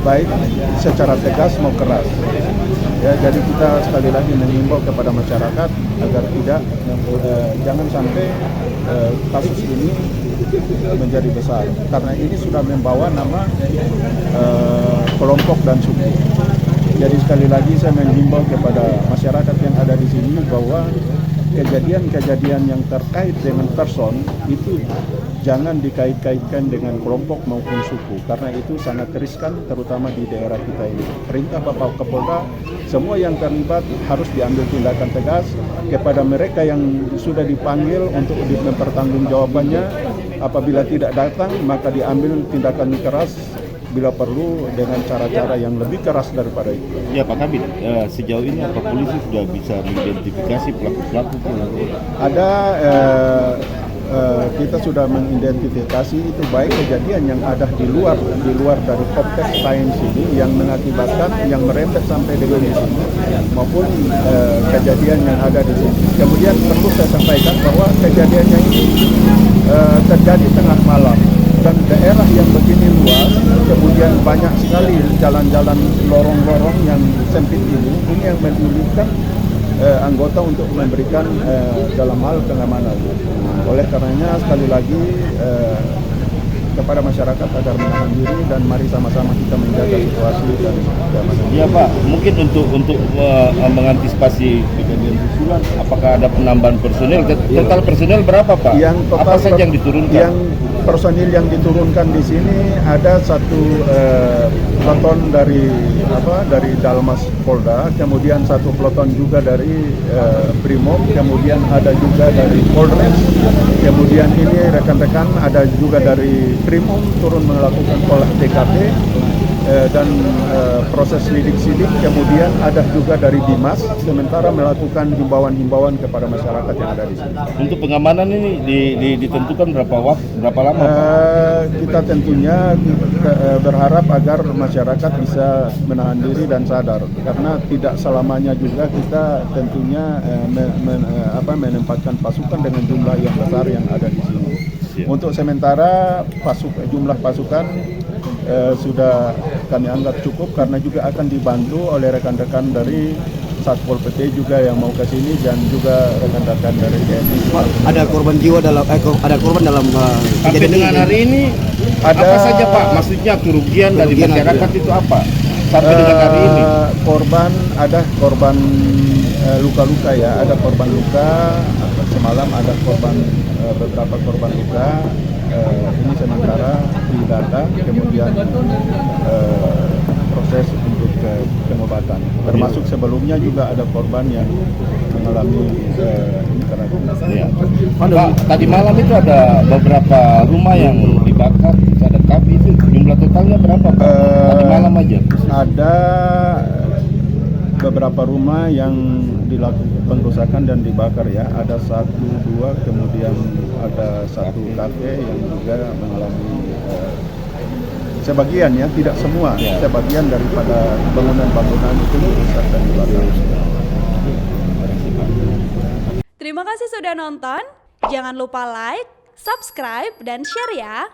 baik secara tegas mau keras. Ya, jadi kita sekali lagi mengimbau kepada masyarakat agar tidak jangan sampai kasus ini menjadi besar, karena ini sudah membawa nama kelompok dan suku. Jadi sekali lagi saya menghimbau kepada masyarakat yang ada di sini bahwa kejadian-kejadian yang terkait dengan person itu jangan dikait-kaitkan dengan kelompok maupun suku, karena itu sangat riskan terutama di daerah kita ini. Perintah Bapak Kapolda, semua yang terlibat harus diambil tindakan tegas. Kepada mereka yang sudah dipanggil untuk mempertanggungjawabannya, apabila tidak datang maka diambil tindakan keras, bila perlu dengan cara-cara yang lebih keras daripada itu. Ya Pak Kabit, sejauh ini apa polisi sudah bisa mengidentifikasi pelaku-pelaku? Ada kita sudah mengidentifikasi itu baik kejadian yang ada di luar dari kompleks sains ini yang mengakibatkan yang merembet sampai dengan di sini, maupun kejadian yang ada di sini. Kemudian perlu saya sampaikan bahwa kejadiannya ini terjadi tengah malam. Dan daerah yang begini luas, kemudian banyak sekali jalan-jalan lorong-lorong yang sempit ini yang menyulitkan anggota untuk memberikan dalam hal pengamanan. Oleh karenanya sekali lagi kepada masyarakat agar menahan diri dan mari sama-sama kita menjaga situasi dan keamanan. Iya Pak, mungkin untuk mengantisipasi kejadian susulan, apakah ada penambahan personil? Total personil berapa Pak? Yang total apa saja yang diturunkan? Yang personil yang diturunkan di sini ada satu peloton dari Dalmas Polda, kemudian satu peloton juga dari Brimob, kemudian ada juga dari Polres, kemudian ini rekan-rekan ada juga dari Krimum turun melakukan olah TKP dan proses lidik-sidik, kemudian ada juga dari Dimas sementara melakukan himbauan-himbauan kepada masyarakat yang ada di sini. Untuk pengamanan ini ditentukan berapa lama? Kita tentunya berharap agar masyarakat bisa menahan diri dan sadar, karena tidak selamanya juga kita tentunya menempatkan pasukan dengan jumlah yang besar yang ada di sini. Untuk sementara jumlah pasukan sudah kami anggap cukup, karena juga akan dibantu oleh rekan-rekan dari Satpol PP juga yang mau ke sini dan juga rekan-rekan dari TNI. Ada korban jiwa ada korban dalam sampai dengan hari ini ada apa saja Pak? Maksudnya kerugian dari masyarakat itu apa? Sampai dengan hari ini ada korban luka-luka ya, ada korban luka, semalam ada beberapa korban luka. Ini sementara didata, kemudian proses untuk pengobatan. Termasuk sebelumnya juga ada korban yang mengalami ya. Pak, tadi malam itu ada beberapa rumah yang dibakar, ada kapi, itu jumlah totalnya berapa Pak? Tadi malam aja. Ada beberapa rumah yang dilakukan pengrusakan dan dibakar ya, ada 1, 2, kemudian ada satu kafe yang juga mengalami sebagian ya, tidak semua, sebagian daripada bangunan-bangunan itu rusak dan dibakar. Terima kasih sudah nonton, jangan lupa like, subscribe, dan share ya.